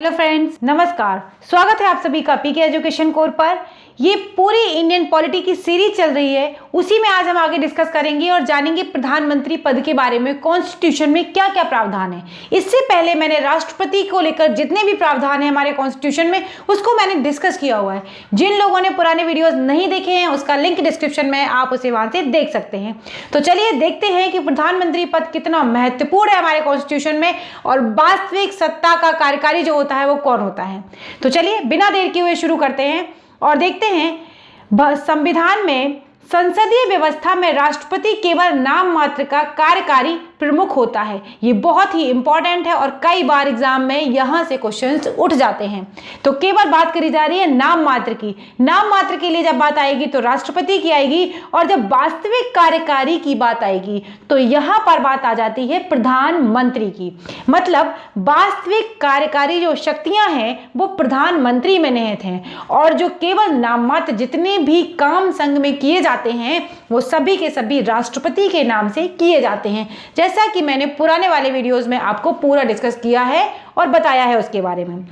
Hello friends, नमस्कार। स्वागत है आप सभी का पीके एजुकेशन कोर पर। ये पूरी इंडियन पॉलिटी की सीरीज चल रही है, उसी में आज हम आगे डिस्कस करेंगे और जानेंगे प्रधानमंत्री पद के बारे में कॉन्स्टिट्यूशन में क्या क्या प्रावधान है। इससे पहले मैंने राष्ट्रपति को लेकर जितने भी प्रावधान है हमारे कॉन्स्टिट्यूशन में, उसको मैंने डिस्कस किया हुआ है। जिन लोगों ने पुराने वीडियोज नहीं देखे हैं, उसका लिंक डिस्क्रिप्शन में, आप उसे वहां से देख सकते हैं। तो चलिए देखते हैं कि प्रधानमंत्री पद कितना महत्वपूर्ण है हमारे कॉन्स्टिट्यूशन में और वास्तविक सत्ता का कार्यकारी जो होता है वो कौन होता है। तो चलिए बिना देर किए हुए शुरू करते हैं और देखते हैं संविधान में संसदीय व्यवस्था में राष्ट्रपति केवल नाम मात्र का कार्यकारी प्रमुख होता है। ये बहुत ही इंपॉर्टेंट है और कई बार एग्जाम में यहां से क्वेश्चंस उठ जाते हैं। तो केवल बात करी जा रही है नाम मात्र की। नाम मात्र के लिए जब बात आएगी तो राष्ट्रपति की आएगी और जब वास्तविक कार्यकारी की बात आएगी तो यहां पर बात आ जाती है प्रधानमंत्री की। मतलब वास्तविक कार्यकारी जो शक्तियां हैं वो प्रधानमंत्री में निहित हैं और जो केवल नाम मात्र जितने भी काम संघ में किए जाते हैं वो सभी के सभी राष्ट्रपति के नाम से किए जाते हैं, जैसा कि मैंने पुराने वाले वीडियोस में आपको पूरा डिस्कस किया है और बताया है उसके बारे में।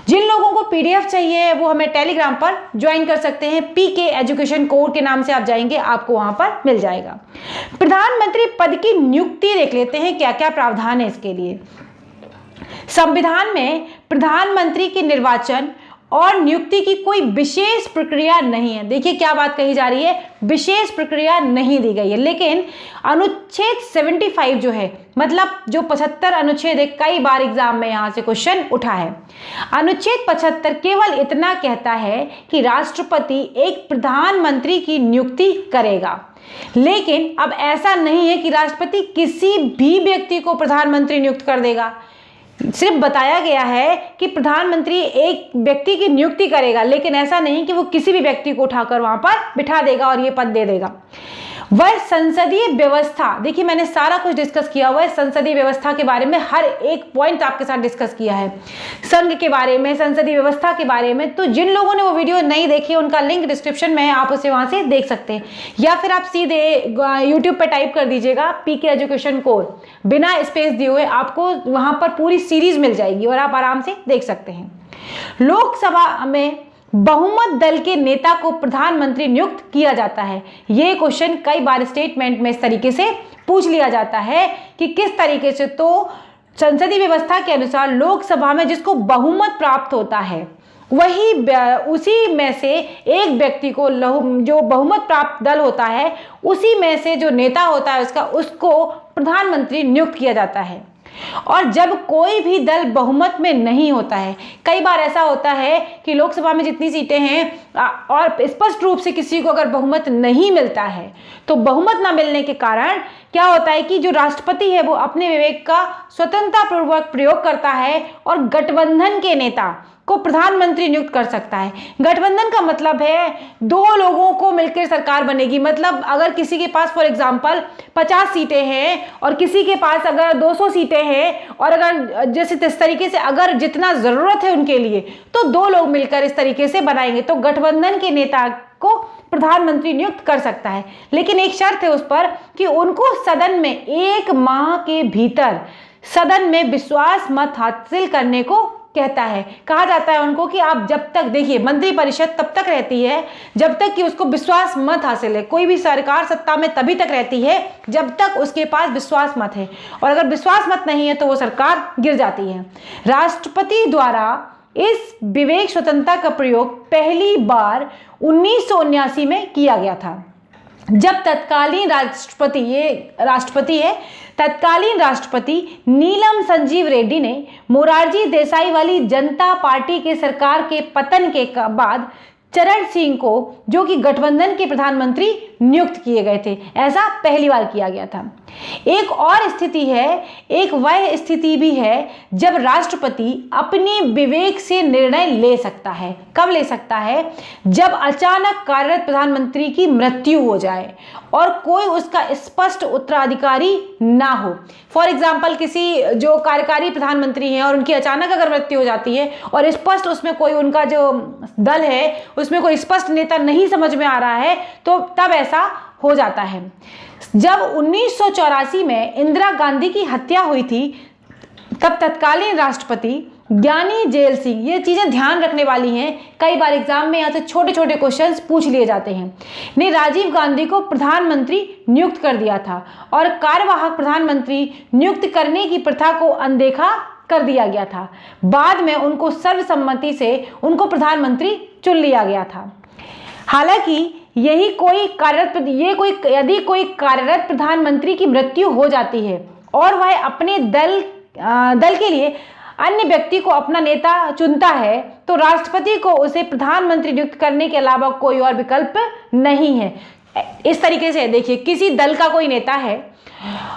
जिन लोगों को पीडीएफ चाहिए वो हमें टेलीग्राम पर ज्वाइन कर सकते हैं। पीके एजुकेशन कोर के नाम से आप जाएंगे, आपको वहां पर मिल जाएगा। प्रधानमंत्री पद की नियुक्ति देख लेते हैं, क्या क्या प्रावधान है इसके लिए। संविधान में प्रधानमंत्री के निर्वाचन और नियुक्ति की कोई विशेष प्रक्रिया नहीं है। देखिए क्या बात कही जा रही है, विशेष प्रक्रिया नहीं दी गई है। लेकिन अनुच्छेद 75 जो है, मतलब जो 75 अनुच्छेद है, कई बार एग्जाम में यहां से क्वेश्चन उठा है। अनुच्छेद 75 केवल इतना कहता है कि राष्ट्रपति एक प्रधानमंत्री की नियुक्ति करेगा। लेकिन अब ऐसा नहीं है कि राष्ट्रपति किसी भी व्यक्ति को प्रधानमंत्री नियुक्त कर देगा। सिर्फ बताया गया है कि प्रधानमंत्री एक व्यक्ति की नियुक्ति करेगा, लेकिन ऐसा नहीं कि वो किसी भी व्यक्ति को उठाकर वहां पर बिठा देगा और ये पद दे देगा। वह संसदीय व्यवस्था, देखिए मैंने सारा कुछ डिस्कस किया हुआ है संसदीय व्यवस्था के बारे में, हर एक पॉइंट आपके साथ डिस्कस किया है संघ के बारे में, संसदीय व्यवस्था के बारे में। तो जिन लोगों ने वो वीडियो नहीं देखी उनका लिंक डिस्क्रिप्शन में है, आप उसे वहां से देख सकते हैं, या फिर आप सीधे यूट्यूब पे टाइप कर दीजिएगा पीके एजुकेशन कोर, बिना स्पेस दिए हुए आपको वहां पर पूरी सीरीज मिल जाएगी और आप आराम से देख सकते हैं। लोकसभा में बहुमत दल के नेता को प्रधानमंत्री नियुक्त किया जाता है। यह क्वेश्चन कई बार स्टेटमेंट में इस तरीके से पूछ लिया जाता है कि किस तरीके से। तो संसदीय व्यवस्था के अनुसार लोकसभा में जिसको बहुमत प्राप्त होता है वही उसी में से एक व्यक्ति को, जो बहुमत प्राप्त दल होता है उसी में से जो नेता होता है उसको प्रधानमंत्री नियुक्त किया जाता है। और जब कोई भी दल बहुमत में नहीं होता है, कई बार ऐसा होता है कि लोकसभा में जितनी सीटें हैं और स्पष्ट रूप से किसी को अगर बहुमत नहीं मिलता है तो बहुमत ना मिलने के कारण क्या होता है कि जो राष्ट्रपति है वो अपने विवेक का स्वतंत्रता पूर्वक प्रयोग करता है और गठबंधन के नेता को प्रधानमंत्री नियुक्त कर सकता है। गठबंधन का मतलब है दो लोगों को मिलकर सरकार बनेगी। मतलब अगर किसी के पास फॉर एग्जांपल 50 सीटें हैं और किसी के पास अगर 200 सीटें हैं और अगर जैसे इस तरीके से अगर जितना जरूरत है उनके लिए तो दो लोग मिलकर इस तरीके से बनाएंगे तो गठबंधन के नेता को प्रधानमंत्री नियुक्त कर सकता है। लेकिन एक शर्त है उस पर कि उनको सदन में 1 माह के भीतर सदन में विश्वास मत हासिल करने को कहता है। कहा जाता है उनको कि आप जब तक, देखिए मंत्रिपरिषद तब तक रहती है जब तक कि उसको विश्वास मत हासिल है। कोई भी सरकार सत्ता में तभी तक रहती है जब तक उसके पास विश्वास मत है, और अगर विश्वास मत नहीं है तो वो सरकार गिर जाती है। राष्ट्रपति द्वारा इस विवेक स्वतंत्रता का प्रयोग पहली बार 1979 में किया गया था, जब तत्कालीन राष्ट्रपति, ये राष्ट्रपति है, तत्कालीन राष्ट्रपति नीलम संजीव रेड्डी ने मोरारजी देसाई वाली जनता पार्टी के सरकार के पतन के बाद चरण सिंह को, जो कि गठबंधन के प्रधानमंत्री, नियुक्त किए गए थे। ऐसा पहली बार किया गया था। एक और स्थिति है, एक वह स्थिति भी है जब राष्ट्रपति अपने विवेक से निर्णय ले सकता है। कब ले सकता है? जब अचानक कार्यरत प्रधानमंत्री की मृत्यु हो जाए और कोई उसका स्पष्ट उत्तराधिकारी ना हो। फॉर एग्जाम्पल किसी जो कार्यकारी प्रधानमंत्री हैं और उनकी अचानक अगर मृत्यु हो जाती है और स्पष्ट उसमें कोई उनका जो दल है उसमें कोई स्पष्ट नेता नहीं समझ में आ रहा है तो तब ऐसा हो जाता है। जब 1984 में इंदिरा गांधी की हत्या हुई थी तब तत्कालीन राष्ट्रपति ज्ञानी जेल सिंह, ये चीजें ध्यान रखने वाली हैं, कई बार एग्जाम में यहाँ से छोटे छोटे क्वेश्चंस पूछ लिए जाते हैं, ने राजीव गांधी को प्रधानमंत्री नियुक्त कर दिया था और कार्यवाहक प्रधानमंत्री नियुक्त करने की प्रथा को अनदेखा कर दिया गया था। बाद में उनको सर्वसम्मति से उनको प्रधानमंत्री चुन लिया गया था। हालांकि यदि कोई कार्यरत प्रधानमंत्री की मृत्यु हो जाती है और वह अपने दल के लिए अन्य व्यक्ति को अपना नेता चुनता है तो राष्ट्रपति को उसे प्रधानमंत्री नियुक्त करने के अलावा कोई और विकल्प नहीं है। इस तरीके से देखिए, किसी दल का कोई नेता है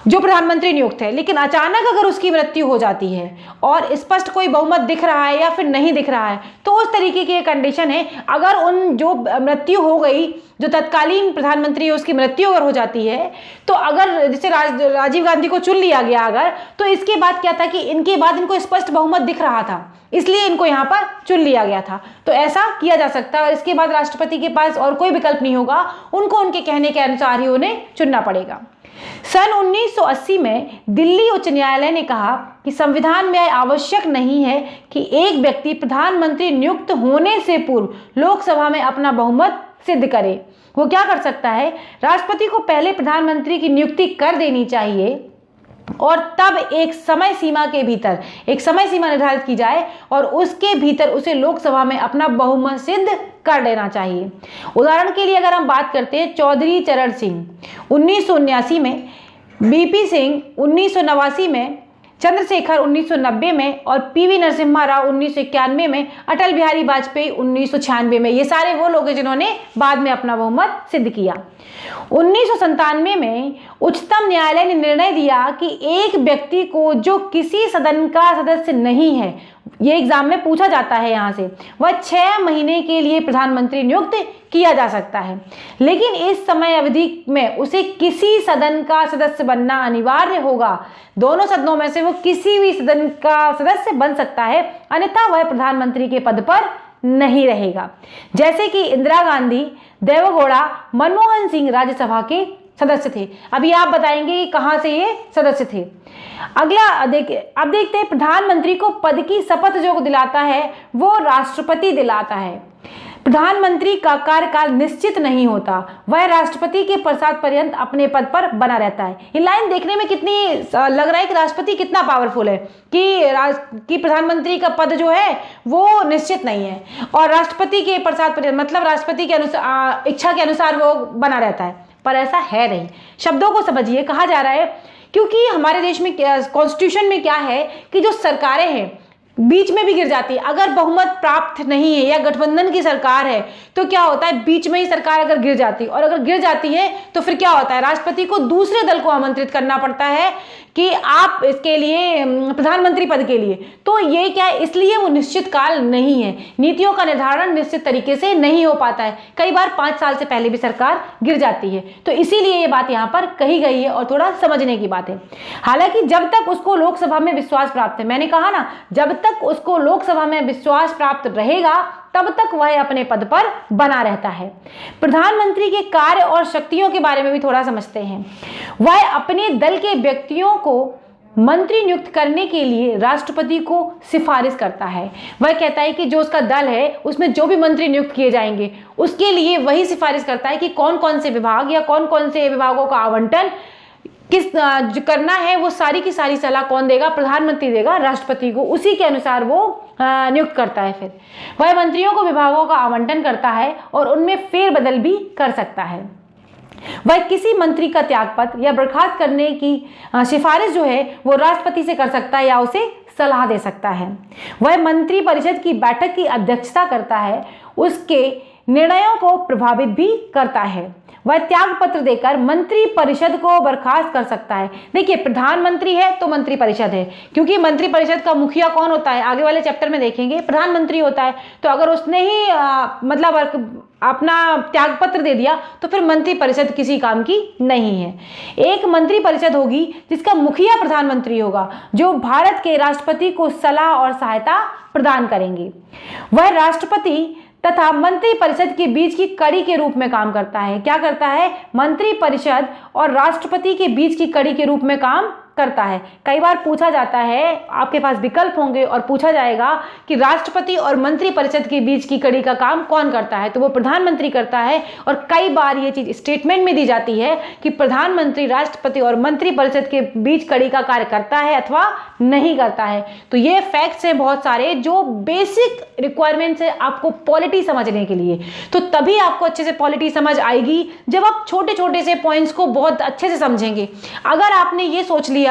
जो प्रधानमंत्री नियुक्त है, लेकिन अचानक अगर उसकी मृत्यु हो जाती है और स्पष्ट कोई बहुमत दिख रहा है या फिर नहीं दिख रहा है, तो उस तरीके की कंडीशन है, अगर उन जो मृत्यु हो गई, जो तत्कालीन प्रधानमंत्री है उसकी मृत्यु अगर हो जाती है, तो अगर जैसे राजीव गांधी को चुन लिया गया अगर, तो इसके बाद क्या था कि इनके बाद इनको स्पष्ट बहुमत दिख रहा था, इसलिए इनको यहाँ पर चुन लिया गया था। तो ऐसा किया जा सकता है और इसके बाद राष्ट्रपति के पास और कोई विकल्प नहीं होगा, उनको उनके कहने के अनुसार ही उन्हें चुनना पड़ेगा। सन 1980 में दिल्ली उच्च न्यायालय ने कहा कि संविधान में आवश्यक नहीं है कि एक व्यक्ति प्रधानमंत्री नियुक्त होने से पूर्व लोकसभा में अपना बहुमत सिद्ध करे। वो क्या कर सकता है, राष्ट्रपति को पहले प्रधानमंत्री की नियुक्ति कर देनी चाहिए और तब एक समय सीमा निर्धारित की जाए और उसके भीतर उसे लोकसभा में अपना बहुमत सिद्ध कर देना चाहिए। उदाहरण के लिए अगर हम बात करते हैं, चौधरी चरण सिंह 1979 में, बीपी सिंह 1989 में, चंद्रशेखर 1990 में और पीवी नरसिम्हा राव 1991 में, अटल बिहारी वाजपेयी 1996 में, ये सारे वो लोग हैं जिन्होंने बाद में अपना बहुमत सिद्ध किया। 1997 में उच्चतम न्यायालय ने निर्णय दिया कि एक व्यक्ति को जो किसी सदन का सदस्य नहीं है, ये एग्जाम में पूछा जाता है यहाँ से, वह 6 महीने के लिए प्रधानमंत्री नियुक्त किया जा सकता है, लेकिन इस समय अवधि में उसे किसी सदन का सदस्य बनना अनिवार्य होगा। दोनों सदनों में से वो किसी भी सदन का सदस्य बन सकता है, अन्यथा वह प्रधानमंत्री के पद पर नहीं रहेगा। जैसे कि इंदिरा गांधी, देवेगौड़ा, मनमोहन सिंह राज्यसभा के सदस्य थे। अभी आप बताएंगे कि कहां से ये सदस्य थे। अगला अब देखते हैं, प्रधानमंत्री को पद की शपथ जो दिलाता है वो राष्ट्रपति दिलाता है। प्रधानमंत्री का कार्यकाल निश्चित नहीं होता, वह राष्ट्रपति के प्रसाद पर्यंत अपने पद पर बना रहता है। ये लाइन देखने में कितनी लग रहा है कि राष्ट्रपति कितना पावरफुल है कि प्रधानमंत्री का पद जो है वो निश्चित नहीं है और राष्ट्रपति के प्रसाद पर्यंत मतलब राष्ट्रपति के अनुसार इच्छा के अनुसार वो बना रहता है, पर ऐसा है नहीं। शब्दों को समझिए, कहा जा रहा है क्योंकि हमारे देश में कॉन्स्टिट्यूशन में क्या है कि जो सरकारें हैं बीच में भी गिर जाती है। अगर बहुमत प्राप्त नहीं है या गठबंधन की सरकार है तो क्या होता है, बीच में ही सरकार अगर गिर जाती है, और अगर गिर जाती है तो फिर क्या होता है, राष्ट्रपति को दूसरे दल को आमंत्रित करना पड़ता है कि आप इसके लिए प्रधानमंत्री पद के लिए। तो ये क्या है, इसलिए वो निश्चित काल नहीं है, नीतियों का निर्धारण निश्चित तरीके से नहीं हो पाता है। कई बार 5 साल से पहले भी सरकार गिर जाती है, तो इसीलिए ये बात यहाँ पर कही गई है और थोड़ा समझने की बात है। हालांकि जब तक उसको लोकसभा में विश्वास प्राप्त है, मैंने कहा ना, जब तक उसको लोकसभा में विश्वास प्राप्त रहेगा तब तक वह अपने पद पर बना रहता है। प्रधानमंत्री के कार्य और शक्तियों के बारे में भी थोड़ा समझते हैं। वह अपने दल के व्यक्तियों को मंत्री नियुक्त करने के लिए राष्ट्रपति को सिफारिश करता है। वह कहता है कि जो उसका दल है उसमें जो भी मंत्री नियुक्त किए जाएंगे उसके लिए वही सिफारिश करता है कि कौन कौन से विभाग या कौन कौन से विभागों का आवंटन किस जो करना है, वो सारी की सारी सलाह कौन देगा, प्रधानमंत्री देगा राष्ट्रपति को, उसी के अनुसार वो नियुक्त करता है। फिर वह मंत्रियों को विभागों का आवंटन करता है और उनमें फेरबदल भी कर सकता है। वह किसी मंत्री का त्यागपत्र या बर्खास्त करने की सिफारिश जो है वो राष्ट्रपति से कर सकता है या उसे सलाह दे सकता है। वह मंत्री परिषद की बैठक की अध्यक्षता करता है, उसके निर्णयों को प्रभावित भी करता है। वह त्यागपत्र देकर मंत्री परिषद को बर्खास्त कर सकता है। देखिए, प्रधानमंत्री है तो मंत्री परिषद है, क्योंकि मंत्री परिषद का मुखिया कौन होता है, आगे वाले चैप्टर में देखेंगे, प्रधानमंत्री होता है। तो अगर उसने ही मतलब अपना त्यागपत्र दे दिया तो फिर मंत्री परिषद किसी काम की नहीं है। एक मंत्री परिषद होगी जिसका मुखिया प्रधानमंत्री होगा, जो भारत के राष्ट्रपति को सलाह और सहायता प्रदान करेंगे। वह राष्ट्रपति तथा मंत्री परिषद के बीच की कड़ी के रूप में काम करता है। क्या करता है, मंत्री परिषद और राष्ट्रपति के बीच की कड़ी के रूप में काम करता है। कई बार पूछा जाता है, आपके पास विकल्प होंगे और पूछा जाएगा कि राष्ट्रपति और मंत्रिपरिषद के बीच की कड़ी का काम कौन करता है, तो वो प्रधानमंत्री करता है। और कई बार ये चीज स्टेटमेंट में दी जाती है कि प्रधानमंत्री राष्ट्रपति और मंत्रिपरिषद के बीच कड़ी का कार्य करता है अथवा नहीं करता है। तो ये फैक्ट्स हैं बहुत सारे जो बेसिक रिक्वायरमेंट्स है आपको पॉलिटी समझने के लिए। तो तभी आपको अच्छे से पॉलिटी समझ आएगी जब आप छोटे छोटे से पॉइंट्स को बहुत अच्छे से समझेंगे। अगर आपने ये सोच लिया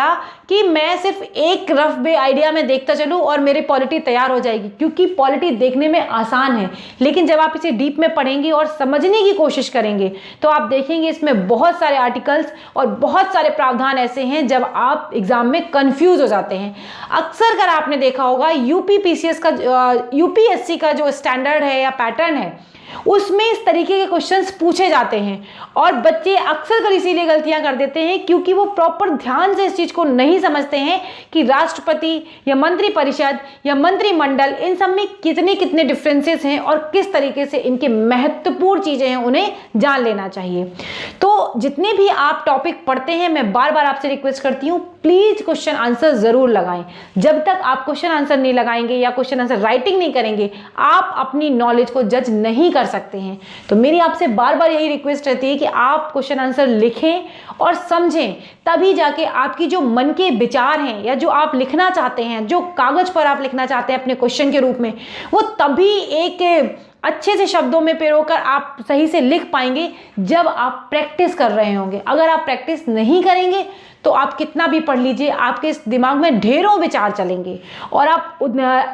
कि मैं सिर्फ एक रफ वे आइडिया में देखता चलूं और मेरी पॉलिटी तैयार हो जाएगी, क्योंकि पॉलिटी देखने में आसान है, लेकिन जब आप इसे डीप में पढ़ेंगे और समझने की कोशिश करेंगे तो आप देखेंगे इसमें बहुत सारे आर्टिकल्स और बहुत सारे प्रावधान ऐसे हैं जब आप एग्जाम में कंफ्यूज हो जाते हैं। अक्सर कर आपने देखा होगा यूपीएससी का जो स्टैंडर्ड है या पैटर्न है उसमें इस तरीके के क्वेश्चंस पूछे जाते हैं और बच्चे अक्सर कर इसीलिए गलतियां कर देते हैं क्योंकि वो प्रॉपर ध्यान से इस चीज को नहीं समझते हैं कि राष्ट्रपति या मंत्रिपरिषद या मंत्रिमंडल इन सब में कितने कितने डिफरेंसेस हैं और किस तरीके से इनके महत्वपूर्ण चीजें हैं, उन्हें जान लेना चाहिए। तो जितने भी आप टॉपिक पढ़ते हैं, मैं बार बार आपसे रिक्वेस्ट करती हूँ, प्लीज क्वेश्चन आंसर जरूर लगाएं। जब तक आप क्वेश्चन आंसर नहीं लगाएंगे या क्वेश्चन आंसर राइटिंग नहीं करेंगे, आप अपनी नॉलेज को जज नहीं कर सकते हैं। तो मेरी आपसे बार बार यही रिक्वेस्ट रहती है कि आप क्वेश्चन आंसर लिखें और समझें, तभी जाके आपकी जो मन के विचार हैं या जो आप लिखना चाहते हैं, जो कागज पर आप लिखना चाहते हैं अपने क्वेश्चन के रूप में, वो तभी एक अच्छे से शब्दों में पिरोकर आप सही से लिख पाएंगे जब आप प्रैक्टिस कर रहे होंगे। अगर आप प्रैक्टिस नहीं करेंगे तो आप कितना भी पढ़ लीजिए, आपके इस दिमाग में ढेरों विचार चलेंगे और आप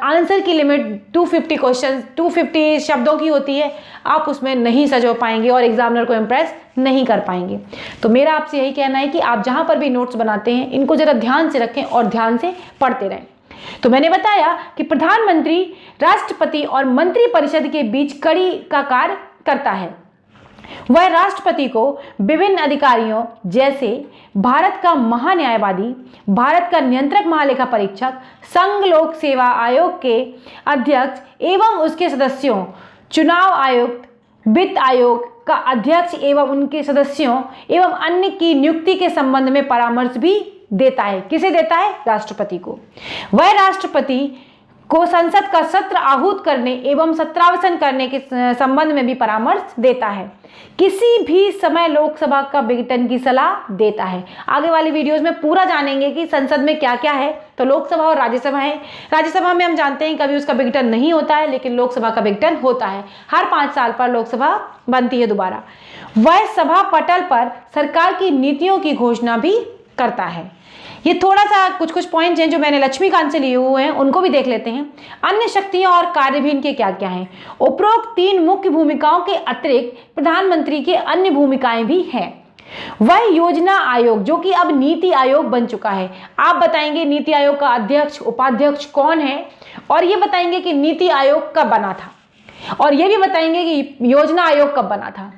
आंसर की लिमिट 250 शब्दों की होती है, आप उसमें नहीं सजो पाएंगे और एग्जामिनर को इम्प्रेस नहीं कर पाएंगे। तो मेरा आपसे यही कहना है कि आप जहां पर भी नोट्स बनाते हैं इनको जरा ध्यान से रखें और ध्यान से पढ़ते रहें। तो मैंने बताया कि प्रधानमंत्री राष्ट्रपति और मंत्रिपरिषद के बीच कड़ी का कार्य करता है। वह राष्ट्रपति को विभिन्न अधिकारियों जैसे भारत का महान्यायवादी, भारत का नियंत्रक महालेखा परीक्षक, संघ लोक सेवा आयोग के अध्यक्ष एवं उसके सदस्यों, चुनाव आयुक्त, वित्त आयोग का अध्यक्ष एवं उनके सदस्यों एवं अन्य की नियुक्ति के संबंध में परामर्श भी देता है। किसे देता है? राष्ट्रपति को। वह राष्ट्रपति को संसद का सत्र आहूत करने एवं सत्रावसान करने के संबंध में भी परामर्श देता है। किसी भी समय लोकसभा का विघटन की सलाह देता है। आगे वाली वीडियोस में पूरा जानेंगे कि संसद में क्या क्या है। तो लोकसभा और राज्यसभा है। राज्यसभा में हम जानते हैं कभी उसका विघटन नहीं होता है, लेकिन लोकसभा का विघटन होता है। हर 5 साल पर लोकसभा बनती है दोबारा। वह सभा पटल पर सरकार की नीतियों की घोषणा भी करता है। ये थोड़ा सा कुछ पॉइंट्स हैं जो मैंने लक्ष्मीकांत से लिए हुए हैं, उनको भी देख लेते हैं। अन्य शक्तियां और कार्य भी इनके क्या क्या हैं। उपरोक्त 3 मुख्य भूमिकाओं के अतिरिक्त प्रधानमंत्री के अन्य भूमिकाएं भी हैं। वह योजना आयोग जो कि अब नीति आयोग बन चुका है। आप बताएंगे नीति आयोग का अध्यक्ष उपाध्यक्ष कौन है, और ये बताएंगे कि नीति आयोग कब बना था, और ये भी बताएंगे कि योजना आयोग कब बना था।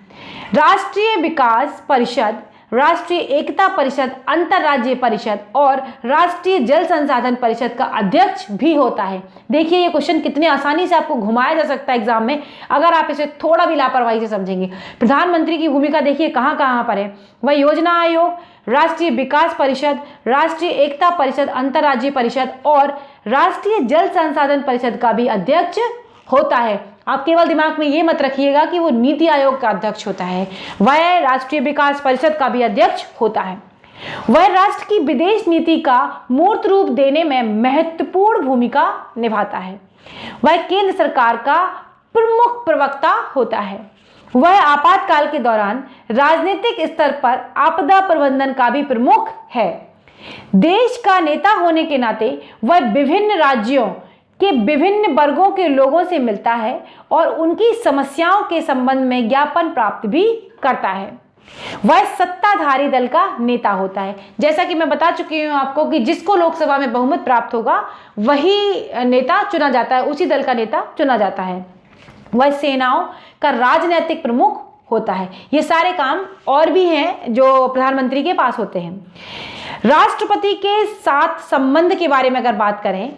राष्ट्रीय विकास परिषद, राष्ट्रीय एकता परिषद, अंतरराज्यीय परिषद और राष्ट्रीय जल संसाधन परिषद का अध्यक्ष भी होता है। देखिए ये क्वेश्चन कितने आसानी से आपको घुमाया जा सकता है एग्जाम में, अगर आप इसे थोड़ा भी लापरवाही से समझेंगे। प्रधानमंत्री की भूमिका देखिए कहाँ कहाँ पर है। वह योजना आयोग, राष्ट्रीय विकास परिषद, राष्ट्रीय एकता परिषद, अंतरराज्यीय परिषद और राष्ट्रीय जल संसाधन परिषद का भी अध्यक्ष होता है। आप केवल दिमाग में ये मत रखिएगा कि वो नीति आयोग का अध्यक्ष होता है, वह राष्ट्रीय विकास परिषद का भी अध्यक्ष होता है। वह राष्ट्र की विदेश नीति का मूर्त रूप देने में महत्वपूर्ण भूमिका निभाता है। वह केंद्र सरकार का प्रमुख प्रवक्ता होता है। वह आपातकाल के दौरान राजनीतिक स्तर पर आपदा प्रबंधन का भी प्रमुख है। देश का नेता होने के नाते वह विभिन्न राज्यों के विभिन्न वर्गों के लोगों से मिलता है और उनकी समस्याओं के संबंध में ज्ञापन प्राप्त भी करता है। वह सत्ताधारी दल का नेता होता है। जैसा कि मैं बता चुकी हूं आपको कि जिसको लोकसभा में बहुमत प्राप्त होगा वही नेता चुना जाता है, उसी दल का नेता चुना जाता है। वह सेनाओं का राजनीतिक प्रमुख होता है। ये सारे काम और भी हैं जो प्रधानमंत्री के पास होते हैं। राष्ट्रपति के साथ संबंध के बारे में अगर बात करें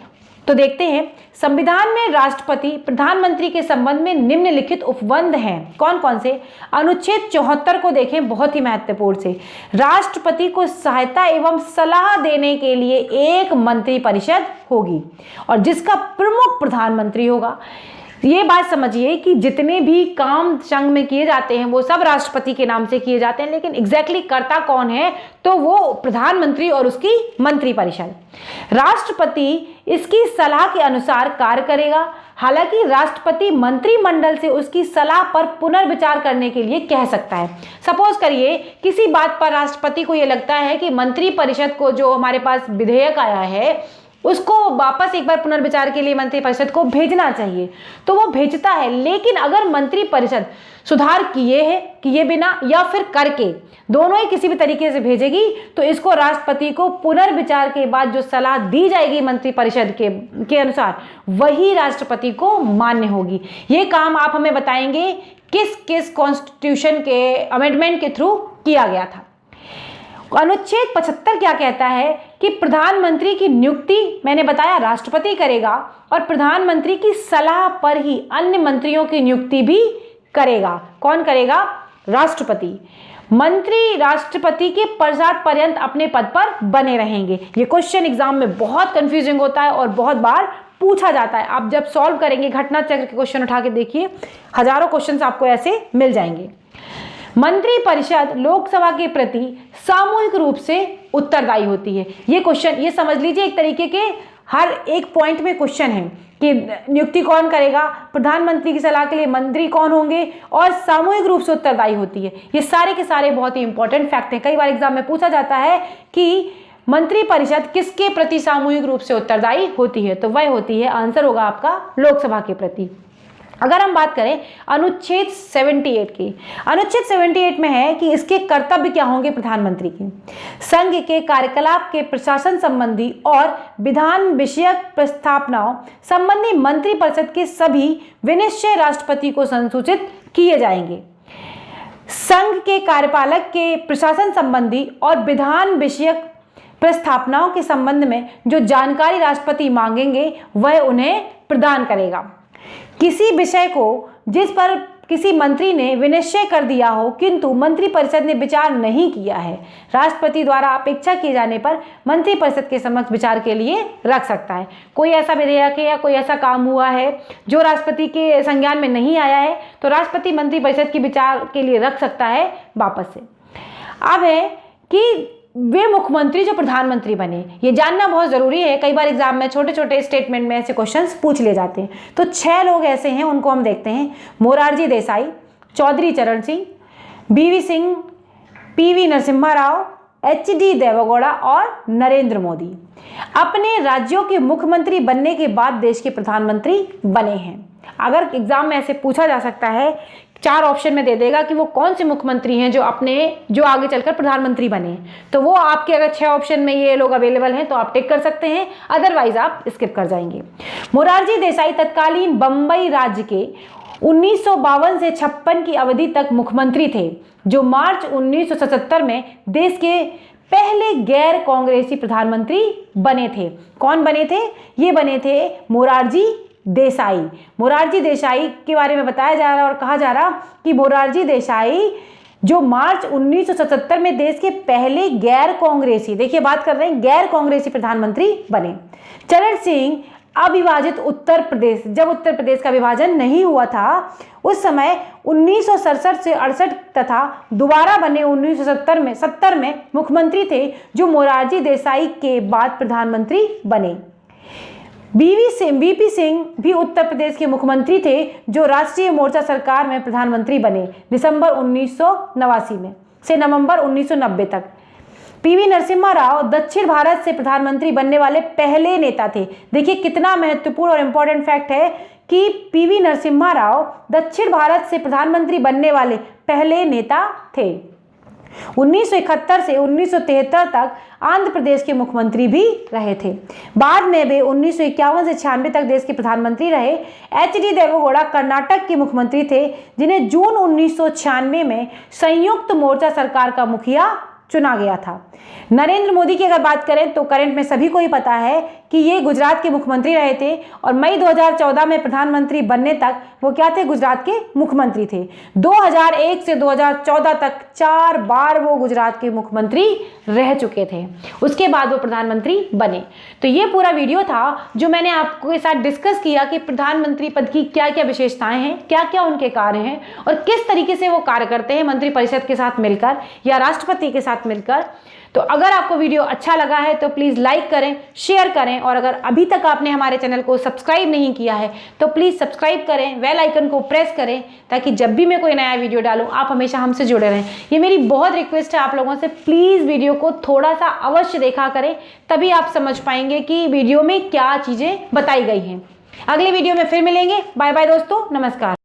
तो देखते हैं, संविधान में राष्ट्रपति प्रधानमंत्री के संबंध में निम्नलिखित उपबंध हैं। कौन कौन से? अनुच्छेद 74 को देखें, बहुत ही महत्वपूर्ण से। राष्ट्रपति को सहायता एवं सलाह देने के लिए एक मंत्रिपरिषद होगी और जिसका प्रमुख प्रधानमंत्री होगा। ये बात समझिए कि जितने भी काम संघ में किए जाते हैं वो सब राष्ट्रपति के नाम से किए जाते हैं, लेकिन एग्जैक्टली करता कौन है? तो वो प्रधानमंत्री और उसकी मंत्रिपरिषद। राष्ट्रपति इसकी सलाह के अनुसार कार्य करेगा। हालांकि राष्ट्रपति मंत्रिमंडल से उसकी सलाह पर पुनर्विचार करने के लिए कह सकता है। सपोज करिए किसी बात पर राष्ट्रपति को ये लगता है कि मंत्रिपरिषद को जो हमारे पास विधेयक आया है उसको वापस एक बार पुनर्विचार के लिए मंत्रिपरिषद को भेजना चाहिए, तो वो भेजता है। लेकिन अगर मंत्रिपरिषद सुधार किए बिना या फिर करके, दोनों ही किसी भी तरीके से भेजेगी, तो इसको राष्ट्रपति को पुनर्विचार के बाद जो सलाह दी जाएगी मंत्रिपरिषद के अनुसार वही राष्ट्रपति को मान्य होगी। ये काम आप हमें बताएंगे किस किस कॉन्स्टिट्यूशन के अमेंडमेंट के थ्रू किया गया था। अनुच्छेद 75 क्या कहता है कि प्रधानमंत्री की नियुक्ति मैंने बताया राष्ट्रपति करेगा और प्रधानमंत्री की सलाह पर ही अन्य मंत्रियों की नियुक्ति भी करेगा। कौन करेगा? राष्ट्रपति। मंत्री राष्ट्रपति के पदभार पर्यंत अपने पद पर बने रहेंगे। ये क्वेश्चन एग्जाम में बहुत कंफ्यूजिंग होता है और बहुत बार पूछा जाता है। आप जब सॉल्व करेंगे घटना चक्र के क्वेश्चन उठा के देखिए, हजारों क्वेश्चन आपको ऐसे मिल जाएंगे। मंत्रिपरिषद लोकसभा के प्रति सामूहिक रूप से उत्तरदायी होती है। ये क्वेश्चन ये समझ लीजिए, एक तरीके के हर एक पॉइंट में क्वेश्चन है कि नियुक्ति कौन करेगा, प्रधानमंत्री की सलाह के लिए मंत्री कौन होंगे और सामूहिक रूप से उत्तरदायी होती है। ये सारे के सारे बहुत ही इंपॉर्टेंट फैक्ट हैं। कई बार एग्जाम में पूछा जाता है कि मंत्रिपरिषद किसके प्रति सामूहिक रूप से उत्तरदायी होती है, तो वह होती है, आंसर होगा आपका लोकसभा के प्रति। अगर हम बात करें अनुच्छेद 78 की, अनुच्छेद 78 में है कि इसके कर्तव्य क्या होंगे प्रधानमंत्री की। संघ के कार्यकलाप के प्रशासन संबंधी और विधान विषयक प्रस्तावनाओं संबंधी मंत्रिपरिषद के सभी विनिश्चय राष्ट्रपति को संसूचित किए जाएंगे। संघ के कार्यपालक के प्रशासन संबंधी और विधान विषयक प्रस्तावनाओं के संबंध में जो जानकारी राष्ट्रपति मांगेंगे वह उन्हें प्रदान करेगा। किसी विषय को जिस पर किसी मंत्री ने विनिश्चय कर दिया हो किंतु मंत्रिपरिषद ने विचार नहीं किया है, राष्ट्रपति द्वारा अपेक्षा किए जाने पर मंत्रिपरिषद के समक्ष विचार के लिए रख सकता है। कोई ऐसा विधेयक है या कोई ऐसा काम हुआ है जो राष्ट्रपति के संज्ञान में नहीं आया है, तो राष्ट्रपति मंत्रिपरिषद के विचार के लिए रख सकता है वापस से। अब है कि वे मुख्यमंत्री जो प्रधानमंत्री बने, ये जानना बहुत जरूरी है। कई बार एग्जाम में छोटे छोटे स्टेटमेंट में ऐसे क्वेश्चंस पूछ लिए जाते हैं। तो 6 लोग ऐसे हैं, उनको हम देखते हैं। मोरारजी देसाई, चौधरी चरण सिंह, बीवी सिंह, पीवी नरसिम्हा राव, एचडी देवेगौड़ा और नरेंद्र मोदी अपने राज्यों के मुख्यमंत्री बनने के बाद देश के प्रधानमंत्री बने हैं। अगर एग्जाम में ऐसे पूछा जा सकता है, 4 ऑप्शन में दे देगा कि वो कौन से मुख्यमंत्री हैं जो आगे चलकर प्रधानमंत्री बने, तो वो आपके अगर 6 ऑप्शन में ये लोग अवेलेबल हैं तो आप टिक कर सकते हैं, अदरवाइज आप स्किप कर जाएंगे। मोरारजी देसाई तत्कालीन बंबई राज्य के 1952 से 56 की अवधि तक मुख्यमंत्री थे, जो मार्च 1977 में देश के पहले गैर कांग्रेसी प्रधानमंत्री बने थे। कौन बने थे? ये बने थे मोरारजी देसाई। मोरारजी देसाई के बारे में बताया जा रहा और कहा जा रहा कि मोरारजी देसाई जो मार्च 1977 में देश के पहले गैर कांग्रेसी, देखिए बात कर रहे हैं, गैर कांग्रेसी प्रधानमंत्री बने। चरण सिंह अविभाजित उत्तर प्रदेश, जब उत्तर प्रदेश का विभाजन नहीं हुआ था उस समय 1967 से 68 तथा दोबारा बने 1970 में मुख्यमंत्री थे, जो मोरारजी देसाई के बाद प्रधानमंत्री बने। वीपी सिंह भी उत्तर प्रदेश के मुख्यमंत्री थे, जो राष्ट्रीय मोर्चा सरकार में प्रधानमंत्री बने दिसंबर 1989 में से नवंबर 1990 तक। पीवी नरसिम्हा राव दक्षिण भारत से प्रधानमंत्री बनने वाले पहले नेता थे। देखिए कितना महत्वपूर्ण और इंपॉर्टेंट फैक्ट है कि पीवी नरसिम्हा राव दक्षिण भारत से प्रधानमंत्री बनने वाले पहले नेता थे। 1971 से 1973 तक आंध्र प्रदेश के मुख्यमंत्री भी रहे थे। बाद में वे 1951 से 96 तक देश के प्रधानमंत्री रहे। एचडी देवेगौड़ा कर्नाटक के मुख्यमंत्री थे, जिन्हें जून 1996 में संयुक्त मोर्चा सरकार का मुखिया चुना गया था। नरेंद्र मोदी की अगर बात करें तो करंट में सभी को ही पता है कि ये गुजरात के मुख्यमंत्री रहे थे और मई 2014 में प्रधानमंत्री बनने तक वो क्या थे, गुजरात के मुख्यमंत्री थे। 2001 से 2014 तक 4 बार वो गुजरात के मुख्यमंत्री रह चुके थे, उसके बाद वो प्रधानमंत्री बने। तो ये पूरा वीडियो था जो मैंने आपके साथ डिस्कस किया कि प्रधानमंत्री पद की क्या क्या विशेषताएं हैं, क्या क्या उनके कार्य हैं और किस तरीके से वो कार्य करते हैं मंत्रिपरिषद के साथ मिलकर या राष्ट्रपति के साथ मिलकर। तो अगर आपको वीडियो अच्छा लगा है तो प्लीज़ लाइक करें, शेयर करें और अगर अभी तक आपने हमारे चैनल को सब्सक्राइब नहीं किया है तो प्लीज़ सब्सक्राइब करें, बेल आइकन को प्रेस करें ताकि जब भी मैं कोई नया वीडियो डालूं आप हमेशा हमसे जुड़े रहें। ये मेरी बहुत रिक्वेस्ट है आप लोगों से, प्लीज़ वीडियो को थोड़ा सा अवश्य देखा करें, तभी आप समझ पाएंगे कि वीडियो में क्या चीज़ें बताई गई हैं। अगले वीडियो में फिर मिलेंगे। बाय बाय दोस्तों, नमस्कार।